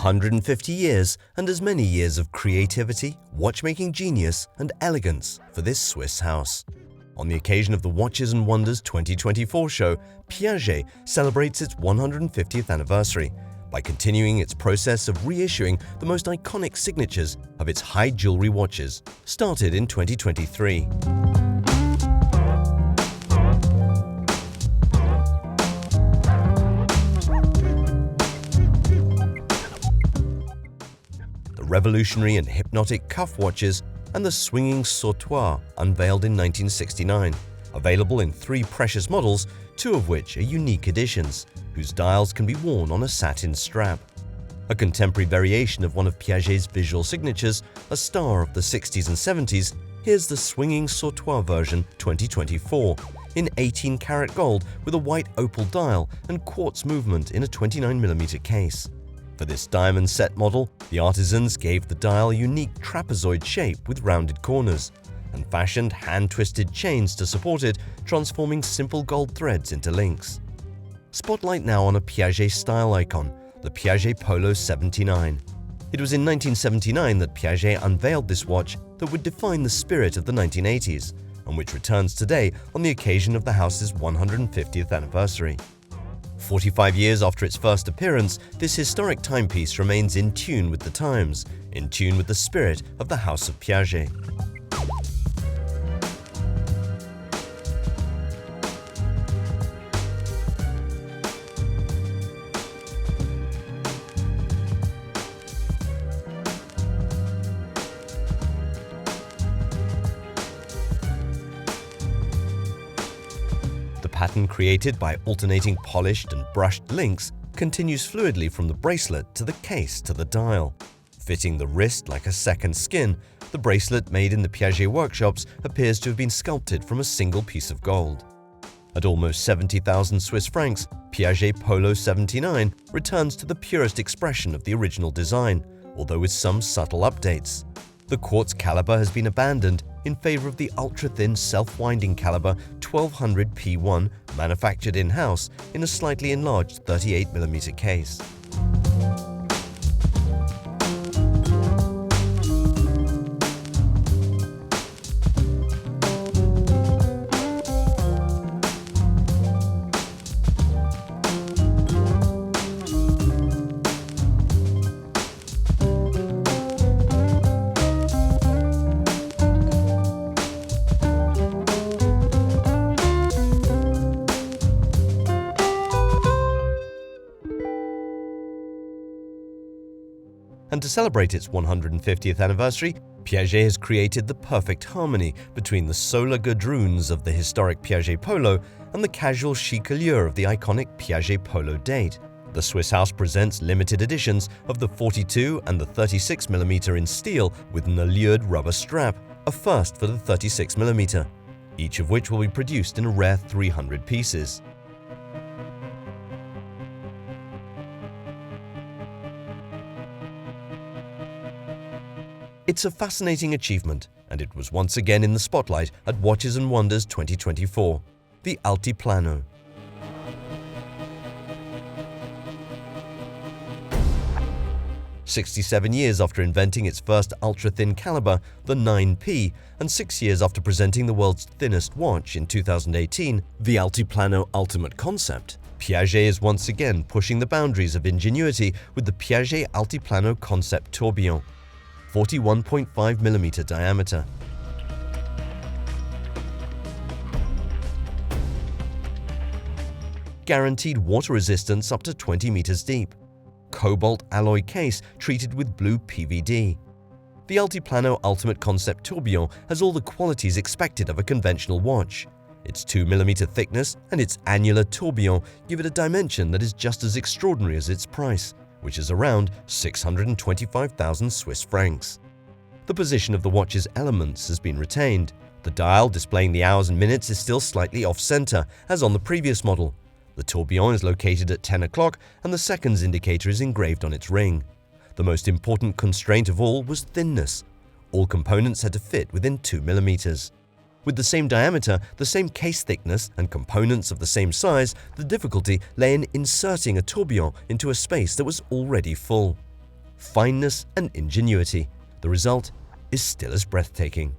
150 years and as many years of creativity, watchmaking genius, and elegance for this Swiss house. On the occasion of the Watches and Wonders 2024 show, Piaget celebrates its 150th anniversary by continuing its process of reissuing the most iconic signatures of its high jewelry watches, started in 2023. The revolutionary and hypnotic cuff watches and the swinging sautoir, unveiled in 1969, available in 3 precious models, 2 of which are unique editions, whose dials can be worn on a satin strap. A contemporary variation of one of Piaget's visual signatures, a star of the 60s and 70s, here's the swinging sautoir version 2024, in 18-karat gold with a white opal dial and quartz movement in a 29mm case. For this diamond set model, the artisans gave the dial a unique trapezoid shape with rounded corners, and fashioned hand-twisted chains to support it, transforming simple gold threads into links. Spotlight now on a Piaget style icon, the Piaget Polo 79. It was in 1979 that Piaget unveiled this watch that would define the spirit of the 1980s, and which returns today on the occasion of the house's 150th anniversary. 45 years after its first appearance, this historic timepiece remains in tune with the times, in tune with the spirit of the House of Piaget. The pattern created by alternating polished and brushed links continues fluidly from the bracelet to the case to the dial. Fitting the wrist like a second skin, the bracelet made in the Piaget workshops appears to have been sculpted from a single piece of gold. At almost 70,000 Swiss francs, Piaget Polo 79 returns to the purest expression of the original design, although with some subtle updates. The quartz caliber has been abandoned in favor of the ultra-thin self-winding caliber 1200 P1 manufactured in-house in a slightly enlarged 38mm case. And to celebrate its 150th anniversary, Piaget has created the perfect harmony between the solar gadroons of the historic Piaget Polo and the casual chic allure of the iconic Piaget Polo date. The Swiss house presents limited editions of the 42 and the 36mm in steel with an allured rubber strap, a first for the 36mm, each of which will be produced in a rare 300 pieces. It's a fascinating achievement, and it was once again in the spotlight at Watches and Wonders 2024, the Altiplano. "67 years after inventing its first ultra-thin caliber, the 9P, and 6 years after presenting the world's thinnest watch in 2018, the Altiplano Ultimate Concept, Piaget is once again pushing the boundaries of ingenuity with the Piaget Altiplano Concept Tourbillon, 41.5mm diameter. Guaranteed water resistance up to 20 meters deep. Cobalt alloy case treated with blue PVD. The Altiplano Ultimate Concept Tourbillon has all the qualities expected of a conventional watch. Its 2mm thickness and its annular tourbillon give it a dimension that is just as extraordinary as its price, which is around 625,000 Swiss francs. The position of the watch's elements has been retained. The dial displaying the hours and minutes is still slightly off-center, as on the previous model. The tourbillon is located at 10 o'clock and the seconds indicator is engraved on its ring. The most important constraint of all was thinness. All components had to fit within 2mm. With the same diameter, the same case thickness, and components of the same size, the difficulty lay in inserting a tourbillon into a space that was already full. fineness and ingenuity. The result is still as breathtaking.